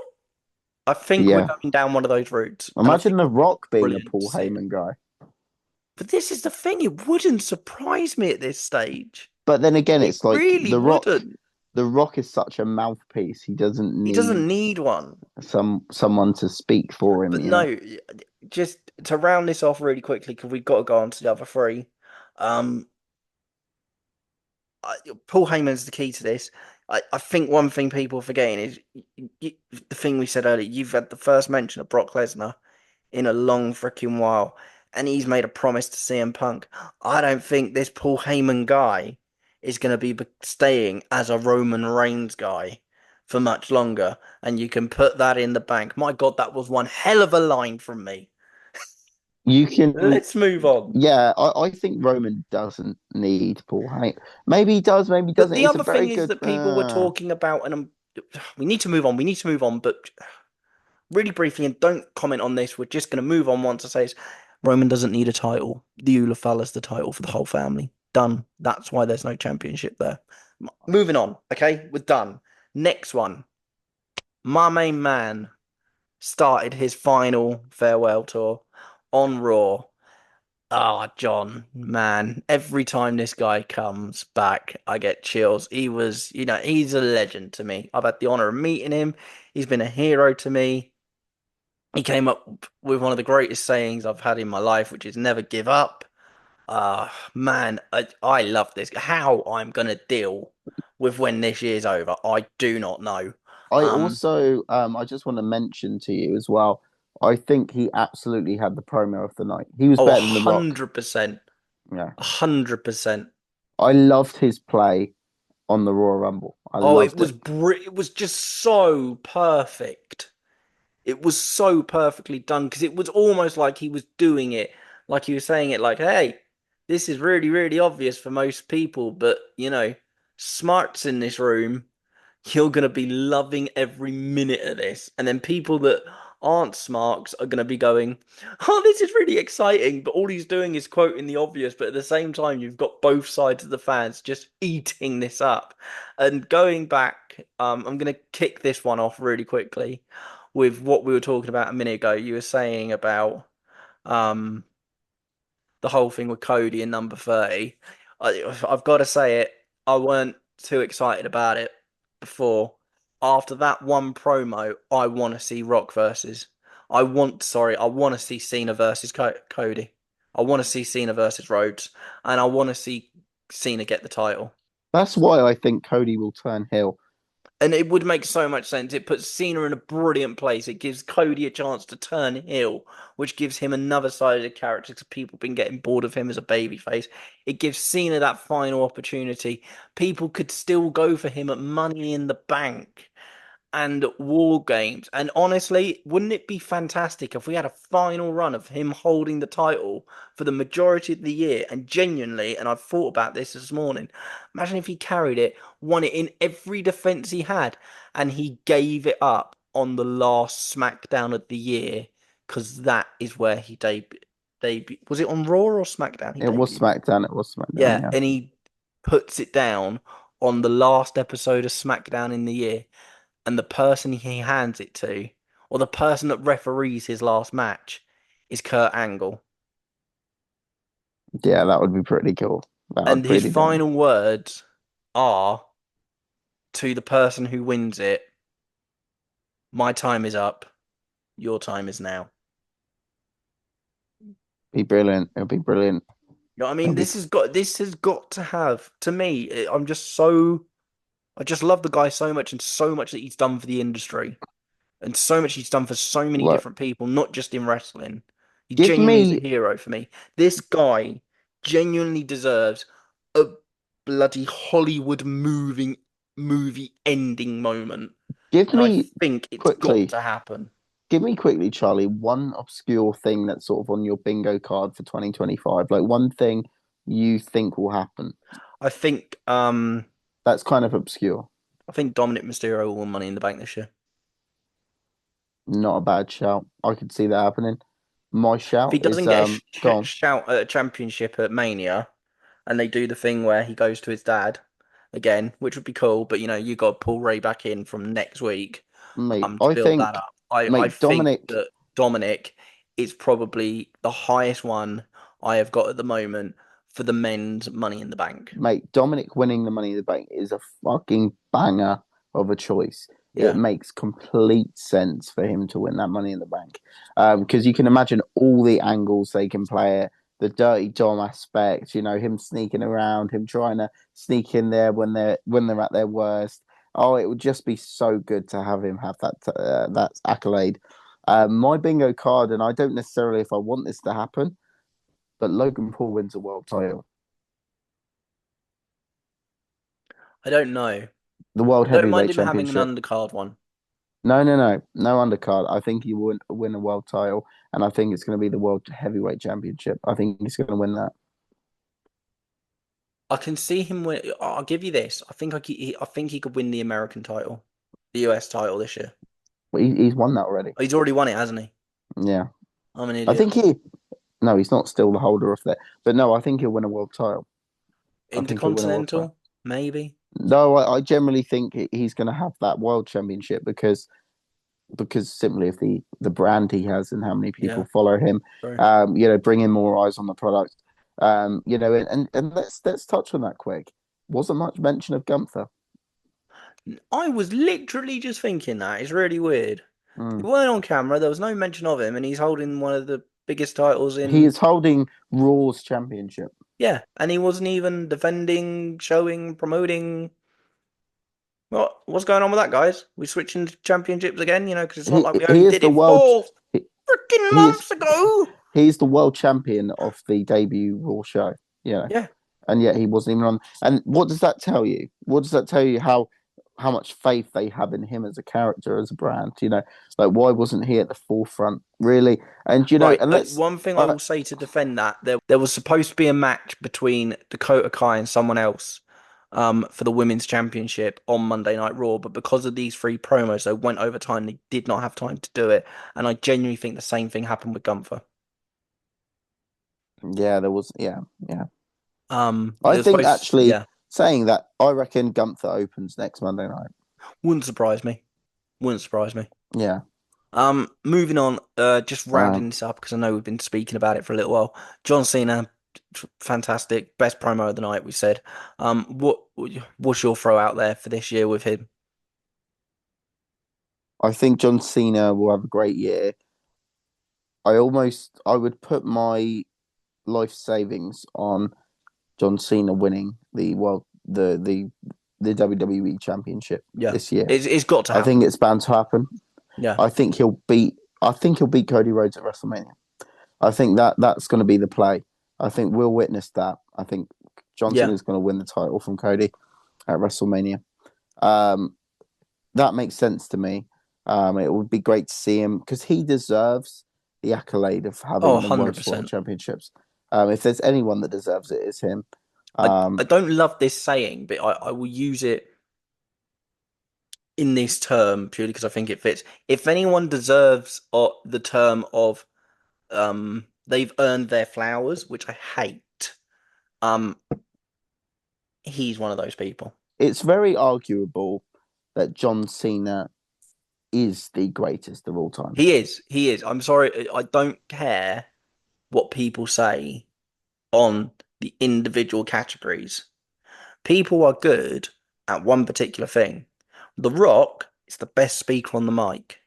I think we're yeah. going down one of those routes, and I Imagine think The Rock being a brilliant to Paul see. Heyman guy. But this is the thing, it wouldn't surprise me at this stage. But then again, It it's like really wouldn't. The Rock is such a mouthpiece. He doesn't He doesn't need need one. someone to speak for him. But no, just to round this off really quickly, because we've got to go on to the other three. Um, Paul Heyman's the key to this. I think one thing people are forgetting is the thing we said earlier. You've had the first mention of Brock Lesnar in a long freaking while, and he's made a promise to CM Punk. I don't think this Paul Heyman guy is going to be staying as a Roman Reigns guy for much longer, and you can put that in the bank. My God, that was one hell of a line from me. You can, Let's move on. yeah. I think Roman doesn't need Paul Heyman. Maybe he does. Maybe he But doesn't. the It's a other very thing is good. that people were talking about, and we need to move on. We need to move on, but really briefly, and don't comment on this. We're just going to move on once I say this. Roman doesn't need a title. The Ulafala's the title for the whole family. Done. That's why there's no championship there. Moving on. Okay, we're done. Next one. My main man started his final farewell tour on Raw. Ah, John, man, every time this guy comes back, I get chills. He's a legend to me. I've had the honor of meeting him. He's been a hero to me. He came up with one of the greatest sayings I've had in my life, which is never give up. Man, I love this. How I'm going to deal with when this year's over, I do not know. I Um, also, I just want to mention to you as well. I think he absolutely had the promo of the night. He was oh, better than The Rock. 100%, Yeah, 100%. I loved his play on the Royal Rumble. I Oh, it loved was it. it was just so perfect. It was so perfectly done because it was almost like he was doing it, like he was saying it like, hey, this is really, really obvious for most people, but smarts in this room, you're going to be loving every minute of this. And then people that aren't smarks are going to be going, oh, this is really exciting. But all he's doing is quoting the obvious. But at the same time, you've got both sides of the fans just eating this up. And going back, I'm going to kick this one off really quickly with what we were talking about a minute ago. You were saying about um, the whole thing with Cody in number 30. I've got to say it, I weren't too excited about it before. After that one promo, I want to see Rock versus. I want to see Cena versus Cody. I want to see Cena versus Rhodes, and I want to see Cena get the title. That's why I think Cody will turn heel. And it would make so much sense. It puts Cena in a brilliant place. It gives Cody a chance to turn heel, which gives him another side of the character because people have been getting bored of him as a babyface. It gives Cena that final opportunity. People could still go for him at Money in the Bank and War Games. And honestly, wouldn't it be fantastic if we had a final run of him holding the title for the majority of the year? And genuinely, and I've thought about this morning, imagine if he carried it, won it in every defense he had, and he gave it up on the last SmackDown of the year because that is where he debuted. Was it on Raw or SmackDown he It was debuted? SmackDown. It was SmackDown. Yeah, Yeah. and he puts it down on the last episode of SmackDown in the year, and the person he hands it to, or the person that referees his last match, is Kurt Angle. Yeah, that would be pretty cool. That And would his really be. final words are to the person who wins it, my time is up, your time is now. Be brilliant. It'll be brilliant. You know what I It'll mean? be This has got to have, to me, I'm just so, I just love the guy so much and so much that he's done for the industry. And so much he's done for so many look. different people, not just in wrestling. He Give genuinely is a me hero for me. This guy genuinely deserves a bloody Hollywood movie ending moment. give And I me think it's got quickly. to happen. Give me quickly, Charlie, one obscure thing that's sort of on your bingo card for 2025. Like one thing you think will happen. I think That's kind of obscure. I think Dominic Mysterio will win Money in the Bank this year. Not a bad shout. I could see that happening. My If he shout is doesn't get a go on, shout at a championship at Mania, and they do the thing where he goes to his dad again, which would be cool. But you got to pull Ray back in from next week mate. to I build that think, up. I mate, think Dominic, that Dominic is probably the highest one I have got at the moment for the men's Money in the Bank. mate, Dominic winning the Money in the Bank is a fucking banger of a choice. It Yeah, makes complete sense for him to win that Money in the Bank, because you can imagine all the angles they can play it. The dirty Dom aspect, him sneaking around, him trying to sneak in there when they're at their worst. Oh, it would just be so good to have him have that accolade. My bingo card, and I don't necessarily if I want this to happen, but Logan Paul wins a world title, I don't know. the world I don't mind heavyweight him having an championship. undercard one. No, no, no, no undercard. I think he will win a world title, and I think it's going to be the world heavyweight championship. I think he's going to win that. I can see him win. I'll give you this. I think he could win the American title, the US title this year. But he's won that already. He's already won it, hasn't he? Yeah, I'm an I idiot. think he. No, he's not still the holder of that, but no, I think he'll win a world title. I think he'll win a world title. Intercontinental, maybe. No, I generally think he's going to have that world championship because simply of the brand he has and how many Yeah, people follow him. true. Bringing more eyes on the product. And let's touch on that quick. Wasn't much mention of Gunther. I was literally just thinking that. It's really weird. He Mm. weren't on camera. There was no mention of him, and he's holding one of the biggest titles He in. is holding Raw's championship. Yeah, and he wasn't even defending, showing, promoting. What's going on with that, guys? We switching to championships again, because it's not He like we only he is did the it world. 4 He, freaking he is months ago. he's the world champion of the debut Raw show. Yeah. And yet he wasn't even on. And what does that tell you? What does that tell you? How much faith they have in him as a character, as a brand? Like why wasn't he at the forefront, really? And Right. and let's. One thing I will say to defend that there was supposed to be a match between Dakota Kai and someone else, for the women's championship on Monday Night Raw, but because of these 3 promos, they went over time. They did not have time to do it, and I genuinely think the same thing happened with Gunther. Yeah, there was. Yeah, yeah. It I was think supposed, actually yeah, saying that, I reckon Gunther opens next Monday night. wouldn't surprise me. Wouldn't surprise me. Yeah. Moving on, just Um, rounding this up because I know we've been speaking about it for a little while. John Cena, fantastic, best promo of the night. We said. What's your throw out there for this year with him? I think John Cena will have a great year. I would put my life savings on John Cena winning the WWE Championship Yeah, this year. it's got to I think happen. it's bound to happen. Yeah, I think he'll beat Cody Rhodes at WrestleMania. I think that's going to be the play. I think we'll witness that. I think John yeah. Cena is going to win the title from Cody at WrestleMania. Um, that makes sense to me. It would be great to see him because he deserves the accolade of Oh, having the most world 100%. championships. If there's anyone that deserves it, it's him. I Um, don't love this saying, but I will use it in this term purely because I think it fits. If anyone deserves the term of they've earned their flowers, which I hate, um, he's one of those people. it's very arguable that John Cena is the greatest of all time. He is. He is. I'm sorry. I don't care what people say on the individual categories. People are good at one particular thing. The Rock is the best speaker on the mic.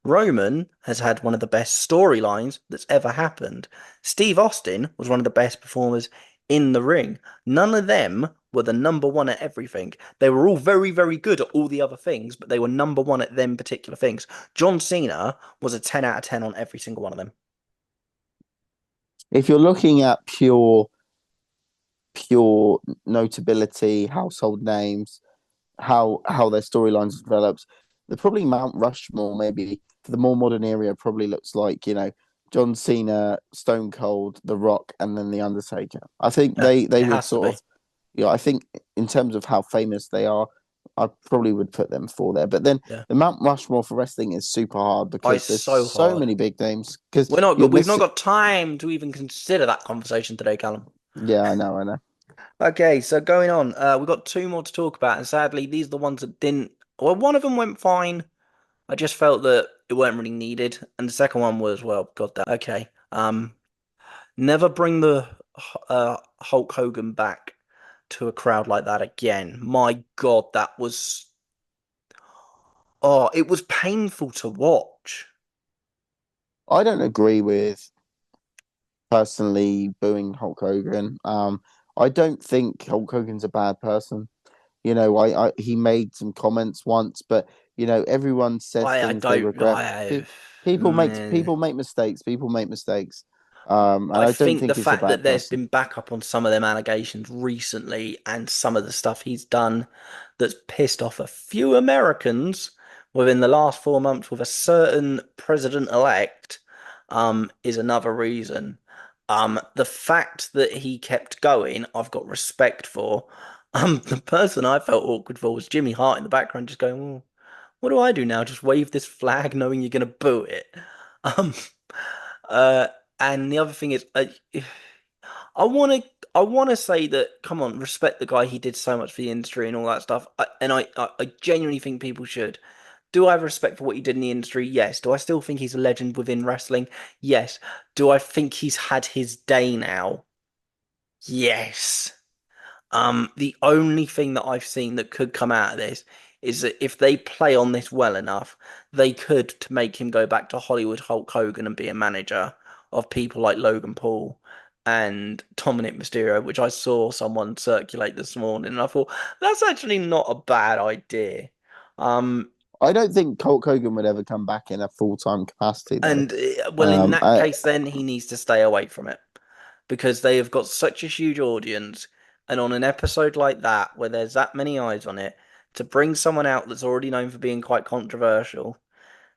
Roman has had one of the best storylines that's ever happened. Steve Austin was one of the best performers in the ring. None of them were the number one at everything. They were all very, very good at all the other things, but they were number one at them particular things. John Cena was a 10 out of 10 on every single one of them. If you're looking at pure notability, household names, how their storylines developed, they're probably Mount Rushmore. Maybe for the more modern era, probably looks like John Cena, Stone Cold, The Rock, and then The Undertaker. I think Yeah, they it would has to sort be. of I think in terms of how famous they are, I probably would put them for there. But then Yeah. the Mount Rushmore for wrestling is super hard Oh, because it's there's so so hard. many big names. Because We're you're not we've not missing. got time to even consider that conversation today, Callum. Yeah, I know. Okay, so going on, we've got 2 more to talk about, and sadly, these are the ones that didn't. Well, one of them went fine. I just felt that it weren't really needed, and the second one was, well, god damn. Okay, never bring the Hulk Hogan back to a crowd like that again. My God, that was. Oh, it was painful to watch. I don't agree with personally booing Hulk Hogan. I don't think Hulk Hogan's a bad person. He made some comments once, but everyone says I things they don't. regret. I. Meh. People make mistakes. People make mistakes. And I I don't think the think he's a fact that bad there's person. been backup on some of them allegations recently and some of the stuff he's done that's pissed off a few Americans within the last 4 months with a certain president-elect is another reason. The fact that he kept going, I've got respect for. The person I felt awkward for was Jimmy Hart in the background, just going, well, what do I do now? Just wave this flag knowing you're gonna boo it. Um, uh, and the other thing is, I want to, I want to say that, come on, respect the guy. He did so much for the industry and all that stuff. I genuinely think people should. Do I have respect for what he did in the industry? Yes. Do I still think he's a legend within wrestling? Yes. Do I think he's had his day now? Yes. The only thing that I've seen that could come out of this is that if they play on this well enough, they could to make him go back to Hollywood Hulk Hogan and be a manager of people like Logan Paul and Dominic Mysterio, which I saw someone circulate this morning, and I thought that's actually not a bad idea. Um, I don't think Hulk Hogan would ever come back in a full-time capacity though. and well, in that I case, then he needs to stay away from it because they have got such a huge audience, and on an episode like that where there's that many eyes on it, to bring someone out that's already known for being quite controversial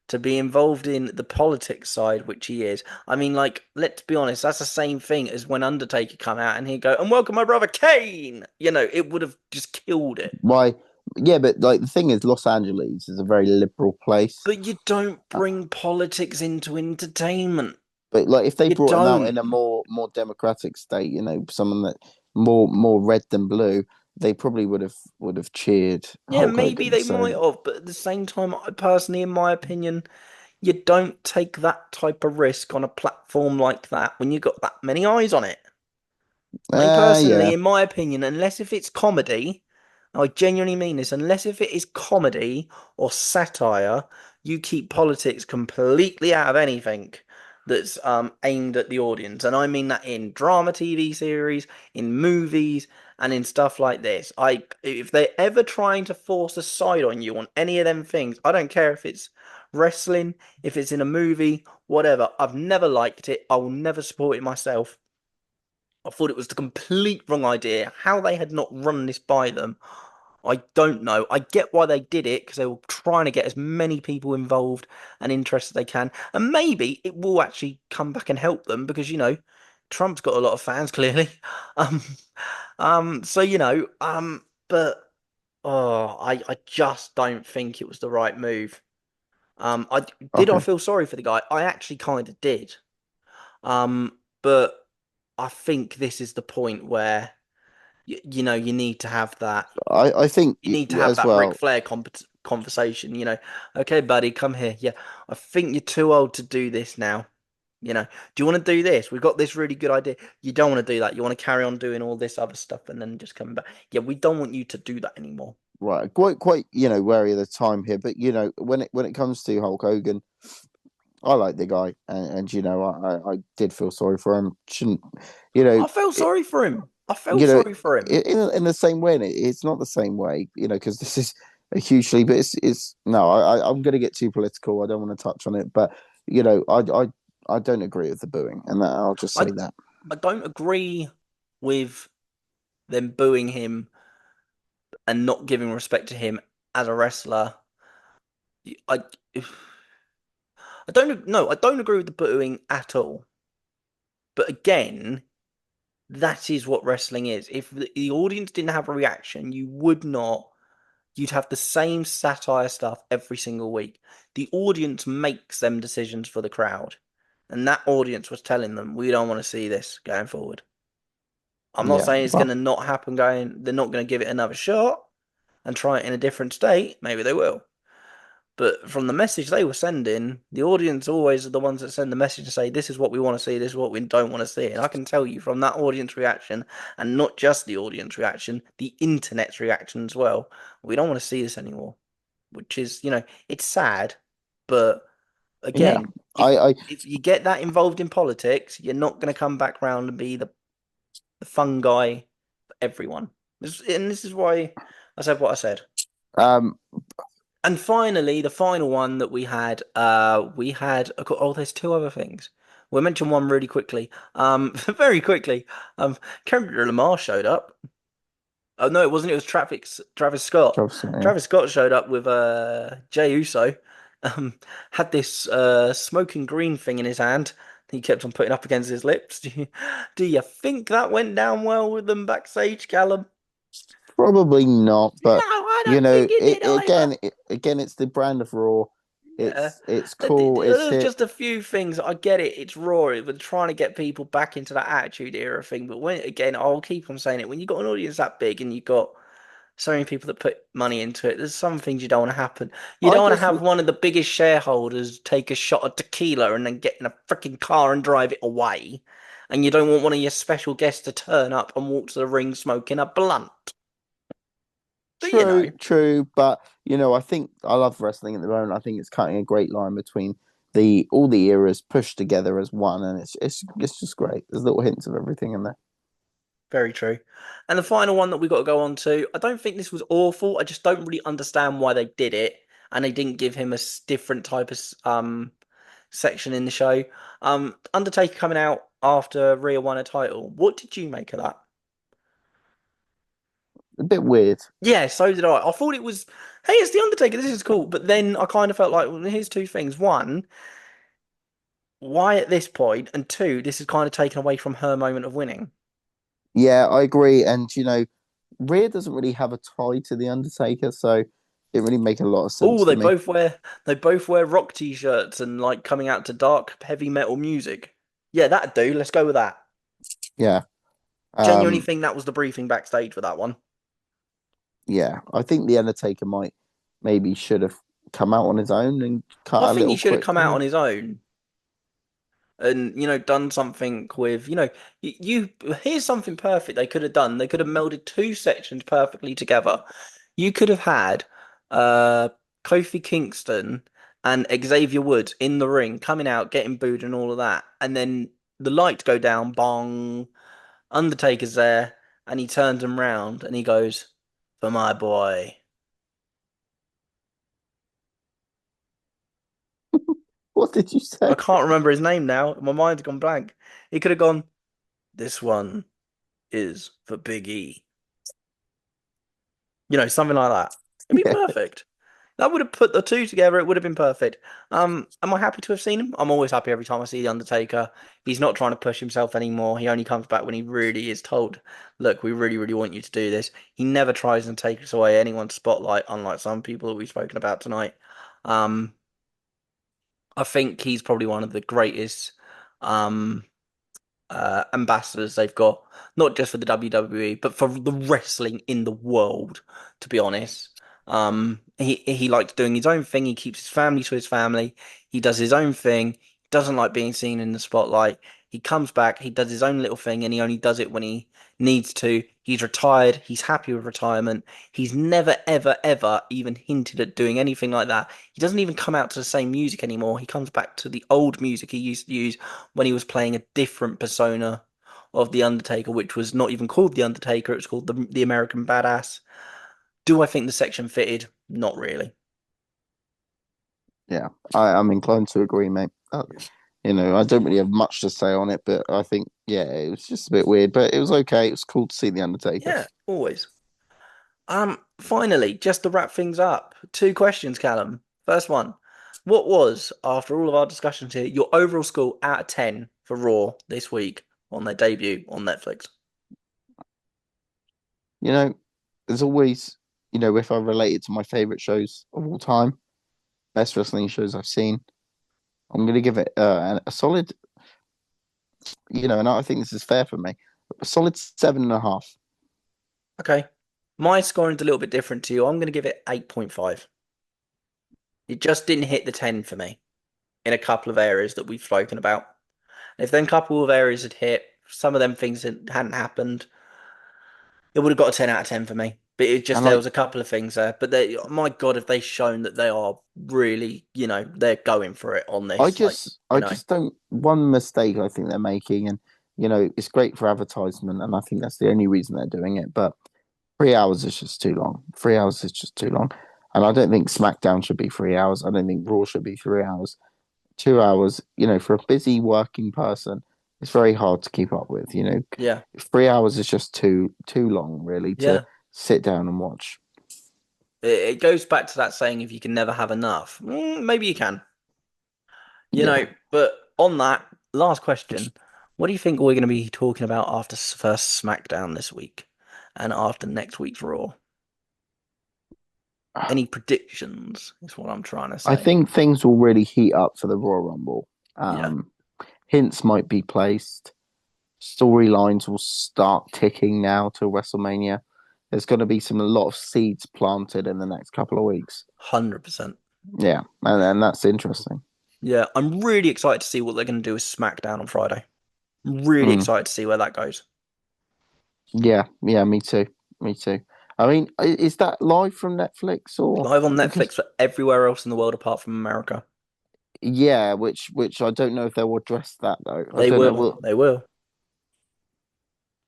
to be involved in the politics side, which he is. I mean, like, let's be honest, that's the same thing as when Undertaker come out and he'd go, and welcome my brother Kane. You know, it would have just killed it. why yeah, but like the thing is Los Angeles is a very liberal place. But you don't bring politics into entertainment. But like if they You brought him out don't. in a more democratic state, someone that more red than blue, they probably would have cheered Yeah, Hulk maybe Hogan. they So might have, but at the same time, I personally, in my opinion, you don't take that type of risk on a platform like that when you got that many eyes on it. I mean, personally, yeah, in my opinion, unless if it's comedy, I genuinely mean this, unless if it is comedy or satire, you keep politics completely out of anything that's aimed at the audience. And I mean that in drama TV series, in movies, and in stuff like this. If they're ever trying to force a side on you on any of them things, I don't care if it's wrestling, if it's in a movie, whatever. I've never liked it. I will never support it myself. I thought it was the complete wrong idea. How they had not run this by them, I don't know. I get why they did it because they were trying to get as many people involved and interested as they can. And maybe it will actually come back and help them because, Trump's got a lot of fans clearly. Um, but I just don't think it was the right move. I okay, feel sorry for the guy? I actually kind of did. But I think this is the point where you need to have that. I think You need to have as that Ric well. Flair conversation. Okay, buddy, come here. Yeah, I think you're too old to do this now. Do you want to do this? We've got this really good idea. You don't want to do that. You want to carry on doing all this other stuff and then just come back. Yeah, we don't want you to do that anymore. Right, quite wary of the time here, but when it comes to Hulk Hogan, I like the guy, and I did feel sorry for him. Shouldn't you know I felt it, sorry for him. I felt you know sorry for him. in the same way, and it's not the same way, because this is a hugely, but it's no, I'm going to get too political. I don't want to touch on it, but I don't agree with the booing, and I'll just I say that. I don't agree with them booing him and not giving respect to him as a wrestler. I I don't no, I don't agree with the booing at all. But again, that is what wrestling is. If the audience didn't have a reaction, you would not. You'd have the same satire stuff every single week. The audience makes them decisions for the crowd, and that audience was telling them, "We don't want to see this going forward." I'm not Yeah, saying it's going well, to not happen. They're not going to give it another shot and try it in a different state. Maybe they will. But from the message they were sending, the audience always are the ones that send the message to say, this is what we want to see, this is what we don't want to see. And I can tell you from that audience reaction, and not just the audience reaction, the internet's reaction as well, we don't want to see this anymore. Which is, it's sad, but yeah, again, if I if you get that involved in politics, you're not going to come back round and be the fun guy for everyone. And this is why I said what I said. um And finally, the final one that we had. Oh, there's two other things. We'll mention one really quickly. Very quickly. Kendrick Lamar showed up. Oh no, it wasn't. It was Travis Scott. Travis, yeah. Travis Scott showed up with Jay Uso. Had this smoking green thing in his hand. He kept on putting up against his lips. Do you think that went down well with them backstage, Callum? Probably not, No, but I don't think it did either. again, it's the brand of Raw. Yeah, It's cool. It's there's hit. just a few things. I get it. It's raw. We're trying to get people back into that attitude era thing. But when again, I'll keep on saying it. When you've got an audience that big and you've got so many people that put money into it, there's some things you don't want to happen. You I don't want to just have one of the biggest shareholders take a shot of tequila and then get in a freaking car and drive it away. And you don't want one of your special guests to turn up and walk to the ring smoking a blunt. But true, but I think I love wrestling at the moment. I think it's cutting a great line between the all the eras pushed together as one, and it's just great. There's little hints of everything in there. Very true. And the final one that we got to go on to, I don't think this was awful. I just don't really understand why they did it, and they didn't give him a different type of section in the show. Undertaker coming out after Rhea won a title. What did you make of that? A bit weird. Yeah, so did I. I thought it was, hey, it's the Undertaker. This is cool. But then I kind of felt like, well, here's two things. One, why at this point? And two, this is kind of taken away from her moment of winning. Yeah, I agree. And Rhea doesn't really have a tie to the Undertaker, so it didn't really make a lot of Oh, sense to me. they both wear rock t-shirts and like coming out to dark heavy metal music. Yeah, that'd do. Let's go with that. Yeah. Genuinely Um, think that was the briefing backstage for that one. yeah. I think the Undertaker might maybe should have come out on his own and I cut a think he little should have quick come out promo. on his own and done something with here's something perfect they could have done. They could have melded two sections perfectly together. You could have had uh Kofi Kingston and Xavier Woods in the ring coming out getting booed and all of that, and then the lights go down, bong, Undertaker's there, and he turns him round and he goes, for my boy. What did you I say? can't remember his name now, my mind's gone blank. He could have gone, this one is for Big E. Something like that. It'd be Yeah. perfect. That would have put the two together. It would have been perfect. Am I happy to have seen him? I'm always happy every time I see the Undertaker. He's not trying to push himself anymore. He only comes back when he really is told, "Look, we really, really want you to do this." He never tries to take away anyone's spotlight, unlike some people that we've spoken about tonight. Um, I think he's probably one of the greatest. Um, ambassadors they've got, not just for the WWE, but for the wrestling in the world, to be honest. He likes doing his own thing. He keeps his family to his family. He does his own thing. He doesn't like being seen in the spotlight. He comes back, he does his own little thing, and he only does it when he needs to. He's retired. He's happy with retirement. He's never, ever, ever even hinted at doing anything like that. He doesn't even come out to the same music anymore. He comes back to the old music he used to use when he was playing a different persona of the Undertaker, which was not even called the Undertaker. It was called the American Badass. Do I think the section fitted? Not really. Yeah. I'm inclined to agree, mate. I don't really have much to say on it, but I think, yeah, it was just a bit weird, but it was okay. It was cool to see the Undertaker. Yeah, always. Finally, just to wrap things up, two questions, Callum. First one. What was, after all of our discussions here, your overall score out of 10 for Raw this week on their debut on Netflix? You know, there's always, if I relate it to my favorite shows of all time, best wrestling shows I've seen, I'm going to give it a solid, and I think this is fair for me, a solid 7.5. Okay. My scoring's a little bit different to you. I'm going to give it 8.5. It just didn't hit the 10 for me in a couple of areas that we've spoken about. If then a couple of areas had hit, some of them things that hadn't happened, it would have got a 10 out of 10 for me. But it just, And there like, was a couple of things there. But my God, have they shown that they are really, they're going for it on I this. Like, just, I just don't, one mistake I think they're making, and, it's great for advertisement, and I think that's the only reason they're doing it, but 3 hours is just too long. 3 hours is just too long. And I don't think SmackDown should be 3 hours. I don't think Raw should be 3 hours. 2 hours, for a busy working person, it's very hard to keep up with. 3 hours is just too long, really, to yeah. sit down and watch. It goes back to that saying, if you can never have enough, maybe you can. Yeah. But on that, last question. What do you think we're going to be talking about after first SmackDown this week and after next week's Raw? Any predictions is what I'm trying to I say. think things will really heat up for the Royal Rumble. Yeah, Hints might be placed. Storylines will start ticking now to WrestleMania. There's going to be a lot of seeds planted in the next couple of weeks. 100%. Yeah, and that's interesting. Yeah, I'm really excited to see what they're going to do with SmackDown on Friday. Really Mm. excited to see where that goes. Yeah, yeah, me too. Me too. I mean, is that live from Netflix or Live on because Netflix for everywhere else in the world apart from America. Yeah, which I don't know if they'll address that though. I They don't know. will. They will.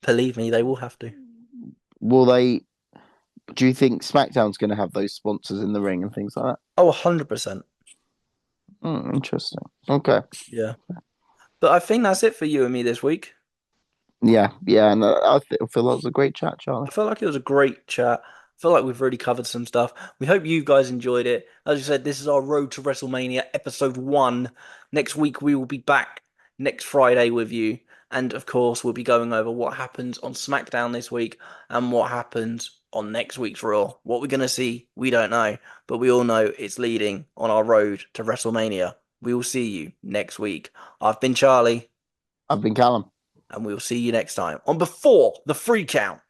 Believe me, they will have to. Will they? Do you think SmackDown's going to have those sponsors in the ring and things like that? Oh, 100%. Interesting. Okay. Yeah. But I think that's it for you and me this week. Yeah, yeah, and I feel that was a great chat, Charlie. I felt like it was a great chat. I feel like we've really covered some stuff. We hope you guys enjoyed it. As I said, this is our Road to WrestleMania episode 1. Next week, we will be back next Friday with you. And of course, we'll be going over what happens on SmackDown this week and what happens on next week's Raw. What we're going to see, we don't know. But we all know it's leading on our road to WrestleMania. We will see you next week. I've been Charlie, I've been Callum. and we will see you next time on Before the Free Count.